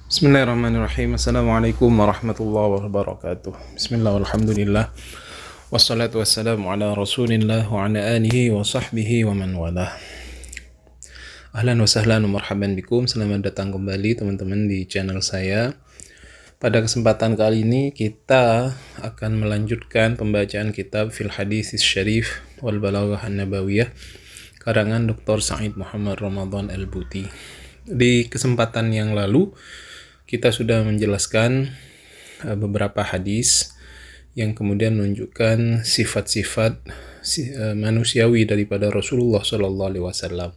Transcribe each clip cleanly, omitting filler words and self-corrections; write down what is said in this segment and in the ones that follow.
Bismillahirrahmanirrahim. Assalamualaikum warahmatullahi wabarakatuh. Bismillah walhamdulillah. Wassalatu wassalamu ala rasulillah wa ala alihi wa sahbihi wa man walah. Ahlan wa sahlan wa marhaban bikum. Selamat datang kembali teman-teman di channel saya. Pada kesempatan kali ini kita akan melanjutkan pembacaan kitab Fil Haditsis Syarif wal Balaghah An-Nabawiyah karangan Dr. Said Muhammad Ramadan Al-Buti. Di kesempatan yang lalu kita sudah menjelaskan beberapa hadis yang kemudian menunjukkan sifat-sifat manusiawi daripada Rasulullah SAW.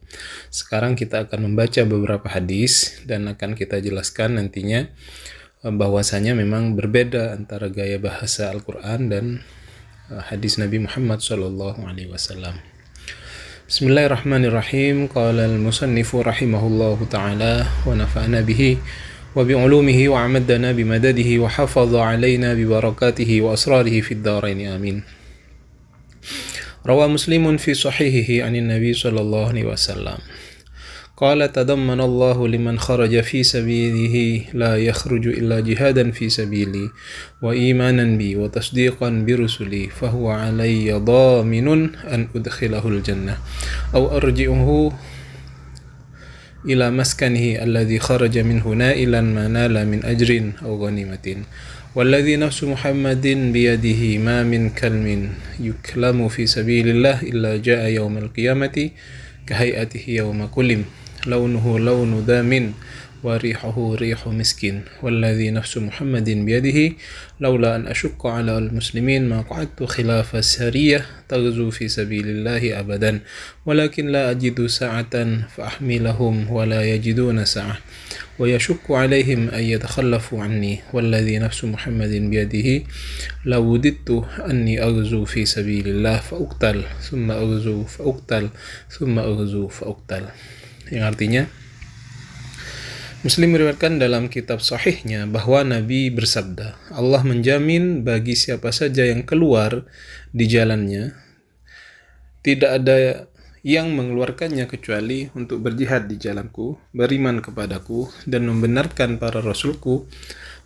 Sekarang kita akan membaca beberapa hadis dan akan kita jelaskan nantinya bahwasanya memang berbeda antara gaya bahasa Al-Quran dan hadis Nabi Muhammad SAW. Bismillahirrahmanirrahim. Qala al-musannifu rahimahullahu ta'ala wa nafa'ana bihi وبعلومه وعمدنا بمدده وحفظ علينا ببركاته وأسراره في الدارين آمين. روى مسلم في صحيحه عن النبي صلى الله عليه وسلم قال تضمن الله لمن خرج في سبيله لا يخرج إلا جهادا في سبيلي وإيمانا بي وتصديقا برسلي فهو علي ضامن أن أدخله الجنة أو أرجعه إلى مسكنه الذي خرج منه نائلا ما نال من أجر أو غنيمة والذي نفس محمد بيده ما من كلم يكلم في سبيل الله إلا جاء يوم القيامة كهيئته يوم كلم لونه لون دام وريحه ريح مسك والذي نفس محمد بيده لولا أن أشق على المسلمين ما قعدت خلاف السرية تغزو في سبيل الله أبدا ولكن لا أجد ساعة فأحملهم ولا يجدون ساعة ويشق عليهم أن يتخلفوا عني والذي نفس محمد بيده لوددت أني أغزو في سبيل الله فأقتل ثم أغزو فأقتل ثم أغزو فأقتل. Yang artinya Muslim meriwayatkan dalam kitab sahihnya bahwa Nabi bersabda, Allah menjamin bagi siapa saja yang keluar di jalannya, tidak ada yang mengeluarkannya kecuali untuk berjihad di jalanku, beriman kepadaku, dan membenarkan para rasulku,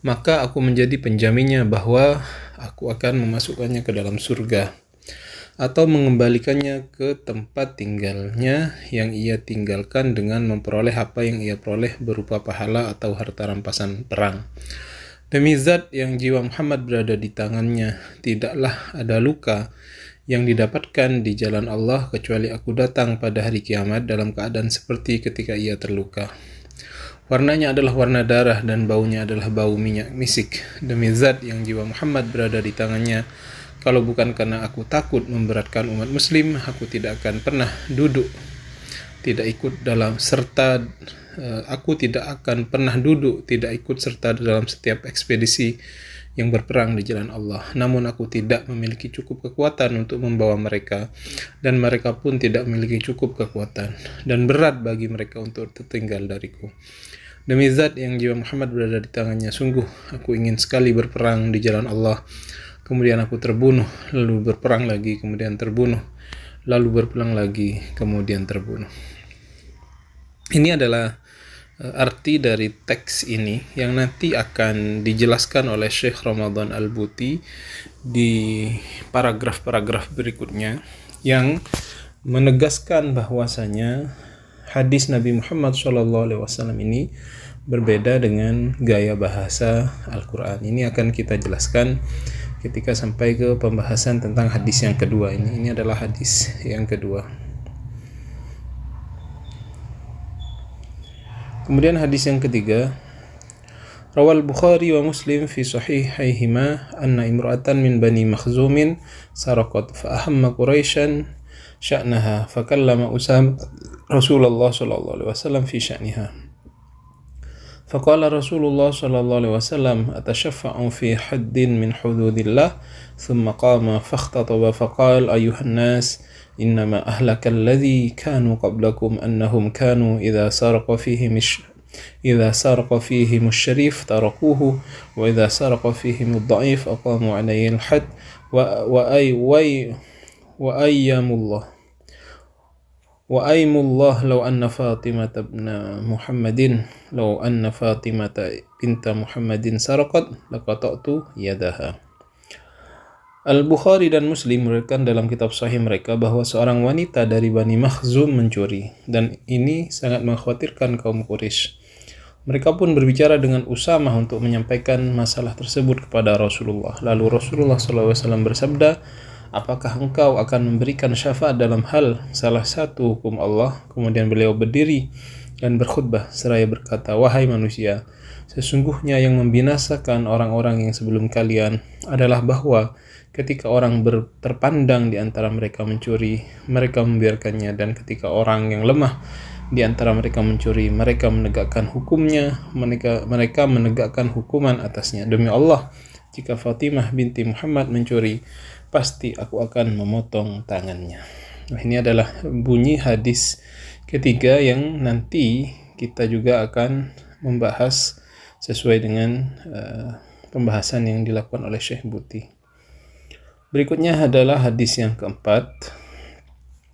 maka aku menjadi penjaminnya bahwa aku akan memasukkannya ke dalam surga, atau mengembalikannya ke tempat tinggalnya yang ia tinggalkan dengan memperoleh apa yang ia peroleh berupa pahala atau harta rampasan perang. Demi zat yang jiwa Muhammad berada di tangannya, tidaklah ada luka yang didapatkan di jalan Allah kecuali aku datang pada hari kiamat dalam keadaan seperti ketika ia terluka. Warnanya adalah warna darah dan baunya adalah bau minyak misik. Demi zat yang jiwa Muhammad berada di tangannya, kalau bukan karena aku takut memberatkan umat muslim, aku tidak akan pernah duduk tidak ikut serta dalam setiap ekspedisi yang berperang di jalan Allah. Namun aku tidak memiliki cukup kekuatan untuk membawa mereka, dan mereka pun tidak memiliki cukup kekuatan, dan berat bagi mereka untuk tertinggal dariku. Demi zat yang jiwa Muhammad berada di tangannya, sungguh aku ingin sekali berperang di jalan Allah. Kemudian aku terbunuh, lalu berperang lagi, kemudian terbunuh, lalu berperang lagi, kemudian terbunuh. Ini adalah arti dari teks ini yang nanti akan dijelaskan oleh Syekh Ramadan Al-Buti di paragraf-paragraf berikutnya yang menegaskan bahwasanya hadis Nabi Muhammad SAW ini berbeda dengan gaya bahasa Al-Quran. Ini akan kita jelaskan ketika sampai ke pembahasan tentang hadis yang kedua ini. Ini adalah hadis yang kedua. Kemudian hadis yang ketiga, Rawal Bukhari wa Muslim fi sahihaihima anna imra'atan min Bani Makhzumin saraqat fa ahamma Quraisyan sya'naha fa kallama Usama Rasulullah sallallahu alaihi wasallam fi sya'niha. فقال رسول الله صلى الله عليه وسلم أتشفع في حد من حدود الله ثم قام فاختطب فقال أيها الناس إنما أهلك الذي كانوا قبلكم أنهم كانوا إذا سرق فيهم الشريف تركوه وإذا سرق فيهم الضعيف أقاموا عليه الحد وأيم الله لو أن فاطمة binta Muhammadin saraqat laqata'tu yadaha. Al-Bukhari dan Muslim meriwayatkan dalam kitab sahih mereka bahwa seorang wanita dari Bani Makhzum mencuri, dan ini sangat mengkhawatirkan kaum Quraisy. Mereka pun berbicara dengan Usamah untuk menyampaikan masalah tersebut kepada Rasulullah. Lalu Rasulullah SAW bersabda, apakah engkau akan memberikan syafaat dalam hal salah satu hukum Allah? Kemudian beliau berdiri dan berkhutbah seraya berkata, wahai manusia, sesungguhnya yang membinasakan orang-orang yang sebelum kalian adalah bahwa ketika orang terpandang di antara mereka mencuri, mereka membiarkannya, dan ketika orang yang lemah di antara mereka mencuri, mereka menegakkan hukumnya, mereka menegakkan hukuman atasnya. Demi Allah, jika Fatimah binti Muhammad mencuri, pasti aku akan memotong tangannya. Nah, ini adalah bunyi hadis ketiga yang nanti kita juga akan membahas sesuai dengan pembahasan yang dilakukan oleh Syekh Buti. Berikutnya adalah hadis yang keempat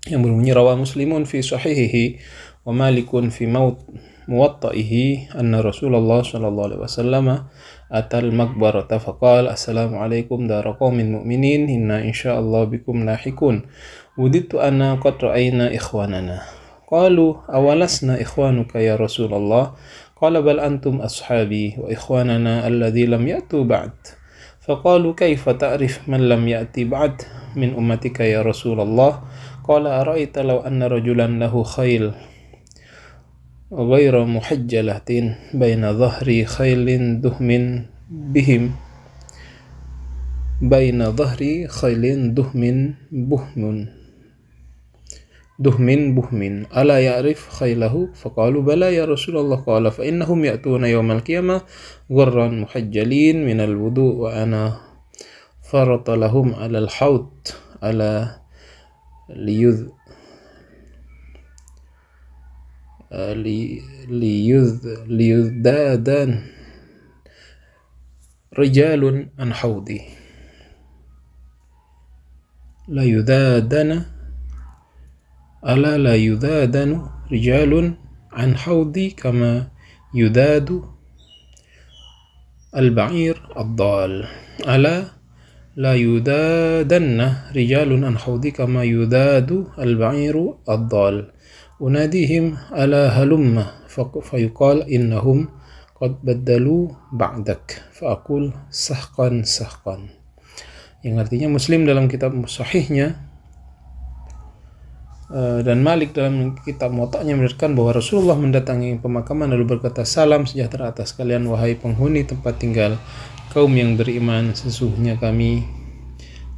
yang berbunyi rawa Muslimun fi sahihihi wa Malikun fi muwatta'ihi anna Rasulullah sallallahu alaihi wasallam atal maqbarata faqala assalamu alaikum dara qaumin mu'minin inna insyaallah bikum lahikun wudittu anna qad ra'ayna ikhwanana qalu awalasna ikhwanuka ya Rasulullah qala bal antum ashabi wa ikhwanana alladhi lam ya'tu ba'd فقالوا كيف تعرف من لم يأتي بعد من أمتك يا رسول الله قال أرأيت لو أن رجلا له خيل غير محجلة بين ظهر خيل دهم بهم بين ظهر خيل دهم بهم ألا يعرف خيله فقالوا بلى يا رسول الله قال فإنهم يأتون يوم القيامة غرا محجلين من الوضوء وأنا فرط لهم على الحوض ألا ليذدان رجال عن حوضي ألا لا يذادن رجال عن حوضي كما يذاد البعير الضال ألا لا يذادن رجال عن حوضي كما يذاد البعير الضال أناديهم ألا هلم فيقال إنهم قد بدلوا بعدك فأقول سحقا سحقا, yang artinya Muslim dalam kitab sahihnya dan Malik dalam kitab Muwatta'nya meriwayatkan bahwa Rasulullah mendatangi pemakaman lalu berkata, salam sejahtera atas kalian wahai penghuni tempat tinggal kaum yang beriman, sesungguhnya kami,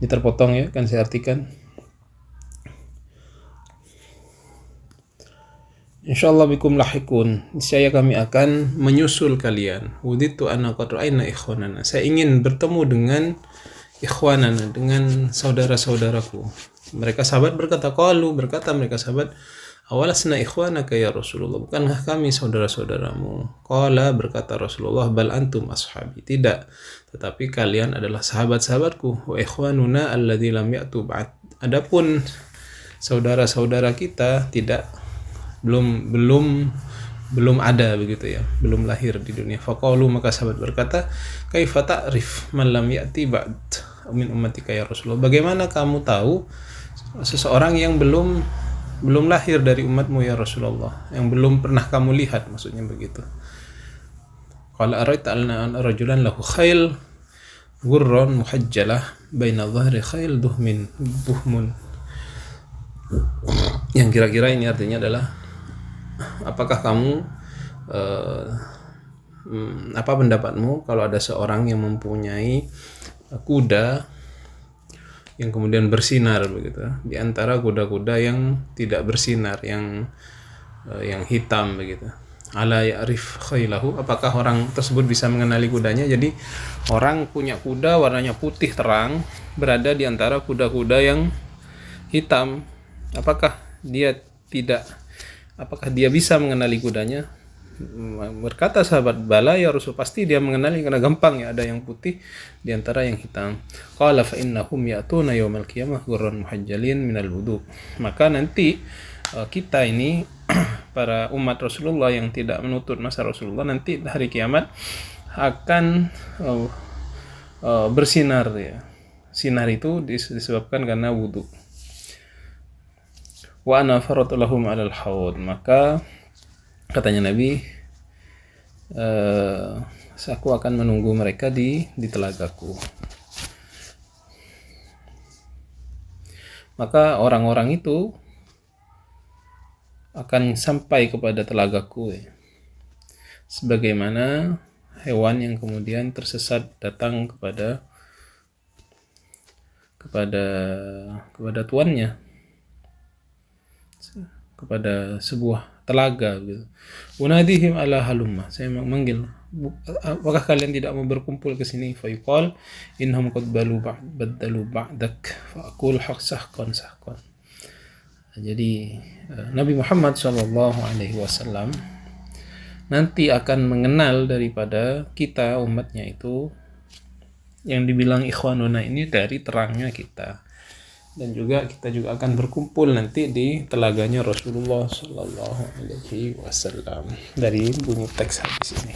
ini terpotong ya, kan saya artikan, insyaallah bikum lahikun, niscaya kami akan menyusul kalian. Wuditu anna qad ra'ayna ikhwanana, saya ingin bertemu dengan ikhwanana, dengan saudara-saudaraku. Mereka sahabat berkata, berkata mereka sahabat, awalasna ikhwanaka ya Rasulullah, bukankah kami saudara-saudaramu? Qala, berkata Rasulullah, bal antum ashabi, tidak, tetapi kalian adalah sahabat-sahabatku. Wa ikhwanuna alladzi lam ya'tu ba'd, adapun saudara-saudara kita belum ada, begitu ya, belum lahir di dunia. Faqalu, maka sahabat berkata, kaifa ta'rif man lam ya'ti ba'd min ummatika ya Rasulullah, bagaimana kamu tahu seseorang yang belum lahir dari umatmu ya Rasulullah, yang belum pernah kamu lihat, maksudnya begitu. Qala araita anna rajulan lahu khail ghurran muhajjalah baina dhahri khail buhmun, yang kira-kira ini artinya adalah, apakah kamu apa pendapatmu kalau ada seorang yang mempunyai kuda yang kemudian bersinar begitu di antara kuda-kuda yang tidak bersinar, yang hitam begitu. Ala ya'rif khailahu, apakah orang tersebut bisa mengenali kudanya? Jadi orang punya kuda warnanya putih terang berada di antara kuda-kuda yang hitam, apakah dia bisa mengenali kudanya? Berkata sahabat, bala ya Rasul, pasti dia mengenali, karena gampang ya, ada yang putih di antara yang hitam. Qala fa innahum ya'tuna yaumal qiyamah ghurran muhajjalin minal wudu, maka nanti kita ini para umat Rasulullah yang tidak menuntut masa Rasulullah, nanti hari kiamat akan bersinar ya. Sinar itu disebabkan karena wudu. Wa ana faratu lahum 'alal haud. Maka katanya Nabi, aku akan menunggu mereka di telagaku. Maka orang-orang itu akan sampai kepada telagaku ya. Sebagaimana hewan yang kemudian tersesat datang kepada tuannya, kepada sebuah telaga gitu. Unadihim ala halumma, saya manggil, apakah kalian tidak mau berkumpul ke sini? Fayuqal innahum qad badalu ba'dak faqul sahqan. Jadi Nabi Muhammad SAW nanti akan mengenal daripada kita umatnya itu, yang dibilang ikhwanuna ini dari terangnya kita, dan juga kita juga akan berkumpul nanti di telaganya Rasulullah SAW. Dari bunyi teks hadis ini.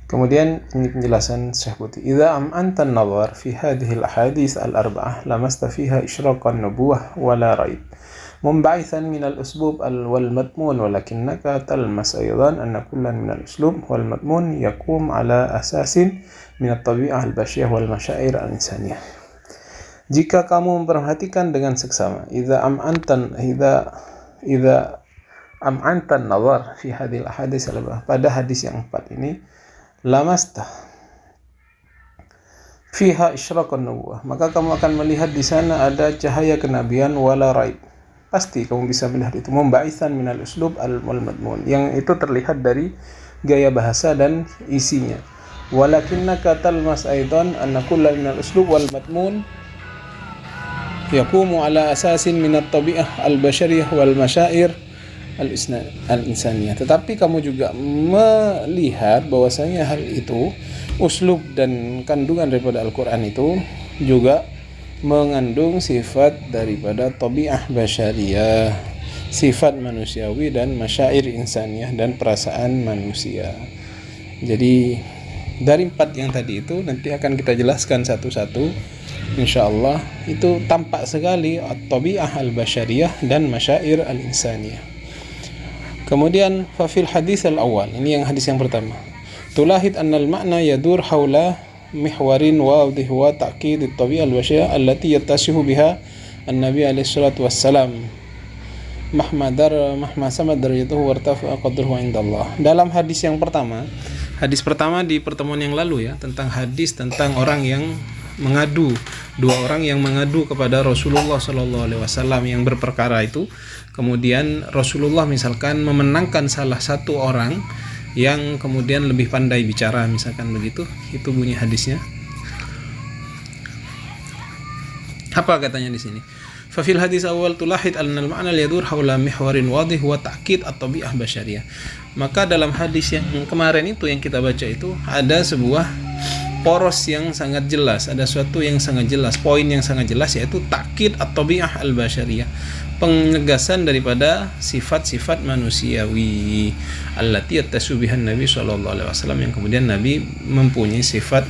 Kemudian ini penjelasan Syekh Buti. Idza am'anta an-nazar fi hadhihi al-ahadits al-arba'ah lamasta fiha isyraqan nubuwah wala raib. منبعثا من الأسلوب والمضمون ولكنك تلمس أيضا أن كلا من الأسلوب والمضمون يقوم على أساس من الطبيعة البشرية والمشاعر الإنسانية. Jika kamu memperhatikan dengan seksama, idza am'anta an-nazar fi hadhil ahadits pada hadis yang 4 ini, lamasta fiha isyraqun nubuwah, maka kamu akan melihat di sana ada cahaya kenabian wala raib. Pasti kamu bisa melihat itu, membaisan minal uslub wal madmun, yang itu terlihat dari gaya bahasa dan isinya. Walakinnaka talmas aidan anna kulla minal uslub wal madmun yaqumu ala asasin minat tabi'ah al-bashariyah wal masyair al-insaniyah. Tetapi kamu juga melihat bahwasanya hal itu, uslub dan kandungan daripada Al-Quran itu juga mengandung sifat daripada tabi'ah basyariyah, sifat manusiawi, dan masyair insaniyah, dan perasaan manusia. Jadi dari 4 yang tadi itu nanti akan kita jelaskan satu-satu insyaallah. Itu tampak sekali tabi'ah al-basyariyah dan masyair al-insaniyah. Kemudian fafil hadis al-awwal, ini yang hadis yang pertama, tulahid annal ma'na yadur haula mihwarin wadih wa ta'kid at-tabi'ah al-basyariyah allati yattasifu biha an-nabi alaihi salatu wassalam mahma samad darajatuhu wartafa qadruhu indallah. Dalam hadis yang pertama, hadis pertama di pertemuan yang lalu ya, tentang hadis tentang orang yang mengadu, 2 orang yang mengadu kepada Rasulullah SAW yang berperkara itu, kemudian Rasulullah misalkan memenangkan salah satu orang yang kemudian lebih pandai bicara, misalkan begitu, itu bunyi hadisnya. Apa katanya di sini? Fa fil hadis awal tulahid al-ma'na al-yadur haula mihwarin wadih wa ta'kid at-tabi'ah basyariyah. Maka dalam hadis yang kemarin itu yang kita baca itu ada sebuah poros yang sangat jelas, ada suatu yang sangat jelas, poin yang sangat jelas, yaitu ta'kid at-tabi'ah al-basyariyah, penegasan daripada sifat-sifat manusiawi allati yattasubihan Nabi SAW, yang kemudian Nabi mempunyai sifat,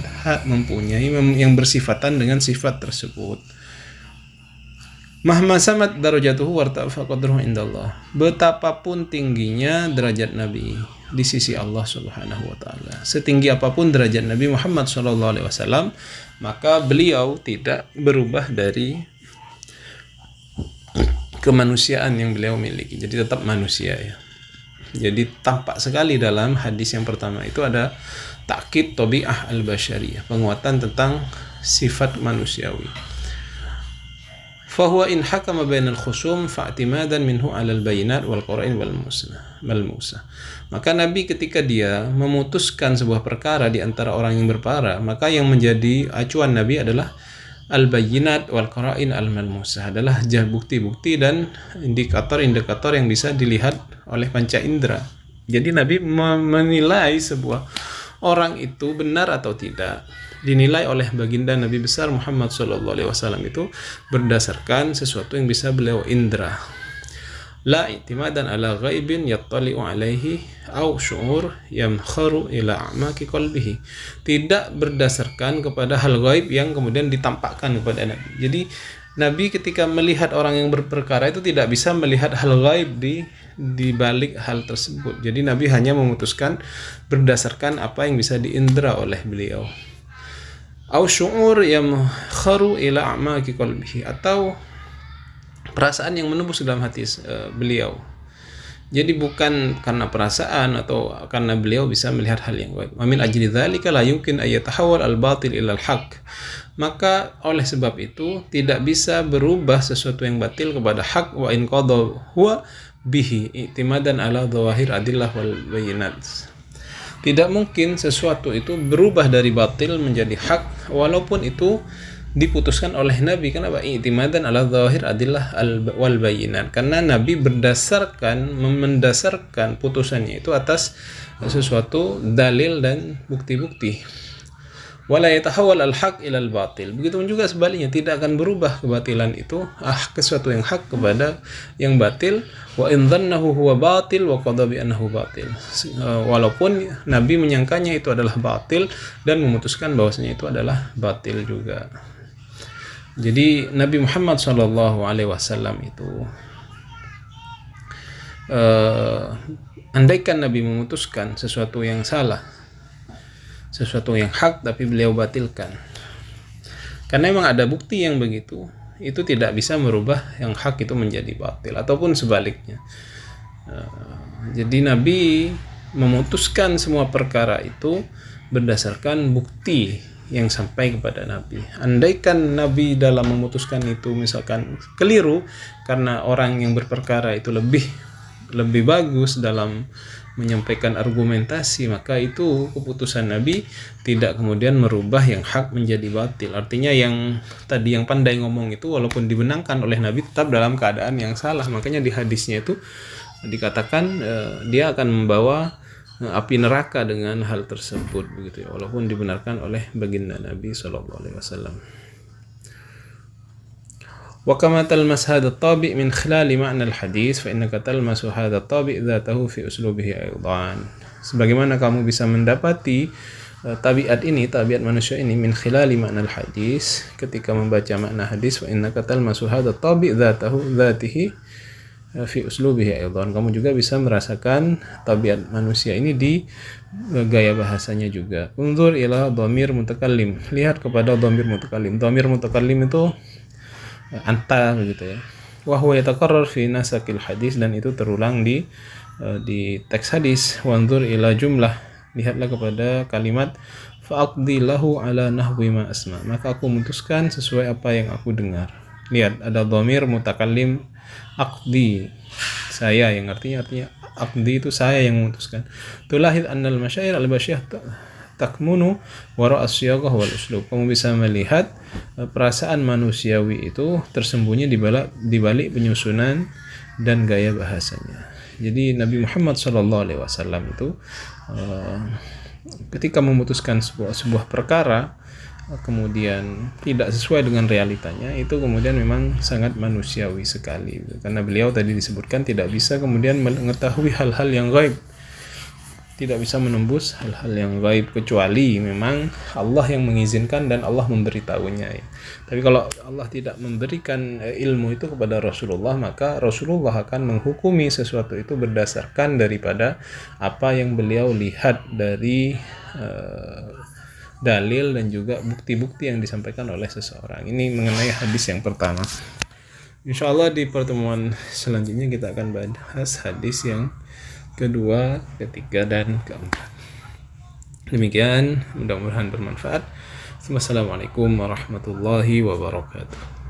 yang bersifatan dengan sifat tersebut. Mahma samat darajatuhu wartafa qadruhu indallah, betapapun tingginya derajat Nabi di sisi Allah Subhanahu wa taala, setinggi apapun derajat Nabi Muhammad SAW, maka beliau tidak berubah dari kemanusiaan yang beliau miliki. Jadi tetap manusia ya. Jadi tampak sekali dalam hadis yang pertama itu ada ta'kid tabi'ah al-basyariyah, penguatan tentang sifat manusiawi. Fahuwa in hakama bainal khusum fa'timadan minhu 'alal bayinat wal qara'in wal musa. Maka Nabi ketika dia memutuskan sebuah perkara di antara orang yang berperkara, maka yang menjadi acuan Nabi adalah al-bayyinat wal qara'in al-malmusah, adalah bukti-bukti dan indikator-indikator yang bisa dilihat oleh panca indera. Jadi Nabi menilai sebuah orang itu benar atau tidak, dinilai oleh baginda Nabi besar Muhammad SAW itu berdasarkan sesuatu yang bisa beliau indra. la i'timadan ala ghaibin yattali'u alaihi au syu'ur yamkharu ila a'maqi qalbihi. Tidak berdasarkan kepada hal gaib yang kemudian ditampakkan kepada Nabi. Jadi Nabi ketika melihat orang yang berperkara itu tidak bisa melihat hal gaib di balik hal tersebut. Jadi Nabi hanya memutuskan berdasarkan apa yang bisa diindra oleh beliau. Au syu'ur yamkharu ila a'maqi qalbihi, atau perasaan yang menembus dalam hati beliau. Jadi bukan karena perasaan atau karena beliau bisa melihat hal yang gaib. Wa min ajli dzalika la yumkin ay yatahawwal al-batil ila al-haq. Maka oleh sebab itu tidak bisa berubah sesuatu yang batil kepada hak, wa in qada huwa bihi i'timadan ala dhawahir adillah wal bayinat. Tidak mungkin sesuatu itu berubah dari batil menjadi hak walaupun itu diputuskan oleh Nabi. Kenapa? I'timadan ala dhawahir adillah wal bayinat. Karena Nabi mendasarkan putusannya itu atas sesuatu dalil dan bukti-bukti. Wala yatahawwal al-haq ila al-batil. Begitu juga sebaliknya, tidak akan berubah kebatilan itu ke sesuatu yang hak kepada yang batil. Wa in dhannahu huwa batil wa qada bi annahu batil. Walaupun Nabi menyangkanya itu adalah batil dan memutuskan bahwasanya itu adalah batil juga. Jadi Nabi Muhammad SAW itu andaikan Nabi memutuskan sesuatu yang salah, sesuatu yang hak, tapi beliau batilkan karena memang ada bukti yang begitu, itu tidak bisa merubah yang hak itu menjadi batil ataupun sebaliknya. Jadi Nabi memutuskan semua perkara itu berdasarkan bukti yang sampai kepada Nabi. Andaikan Nabi dalam memutuskan itu misalkan keliru karena orang yang berperkara itu lebih bagus dalam menyampaikan argumentasi, maka itu keputusan Nabi tidak kemudian merubah yang hak menjadi batil. Artinya yang tadi yang pandai ngomong itu walaupun dibenangkan oleh Nabi tetap dalam keadaan yang salah. Makanya di hadisnya itu dikatakan dia akan membawa api neraka dengan hal tersebut, begitu ya, walaupun dibenarkan oleh baginda Nabi SAW. وكما تلمس هذا الطابع من خلال معنى الحديث فإنك تلمس هذا الطابع ذاته في أسلوبه أيضا. Sebagaimana kamu bisa mendapati tabiat manusia ini min khilali makna hadis, ketika membaca makna hadis, fa innaka talmasu hadha tabi dzatihi fi uslubihi aidan. Kamu juga bisa merasakan tabiat manusia ini di gaya bahasanya juga. Unzur ila dhamir mutakallim. Lihat kepada dhamir mutakallim. Dhamir mutakallim itu anta, begitu ya. Wa huwa yatakarrar fi nasakil hadis, dan itu terulang di teks hadis. Wanzur ila jumlah. Lihatlah kepada kalimat fa'aqdi lahu ala nahwi ma asma. Maka aku memutuskan sesuai apa yang aku dengar. Lihat ada dhamir mutakallim aqdi, saya, yang artinya aqdi itu saya yang memutuskan. Tulahid annal masyair al-basyah takmunu wara as-siyaqah wal uslub. Kamu bisa melihat perasaan manusiawi itu tersembunyi di balik penyusunan dan gaya bahasanya. Jadi Nabi Muhammad SAW itu ketika memutuskan sebuah perkara kemudian tidak sesuai dengan realitanya, itu kemudian memang sangat manusiawi sekali, karena beliau tadi disebutkan tidak bisa kemudian mengetahui hal-hal yang gaib, tidak bisa menembus hal-hal yang gaib kecuali memang Allah yang mengizinkan dan Allah memberitahunya ya. Tapi kalau Allah tidak memberikan ilmu itu kepada Rasulullah, maka Rasulullah akan menghukumi sesuatu itu berdasarkan daripada apa yang beliau lihat dari dalil dan juga bukti-bukti yang disampaikan oleh seseorang. Ini mengenai hadis yang pertama. Insyaallah di pertemuan selanjutnya kita akan bahas hadis yang kedua, ketiga, dan keempat. Demikian, mudah-mudahan bermanfaat. Wassalamualaikum warahmatullahi wabarakatuh.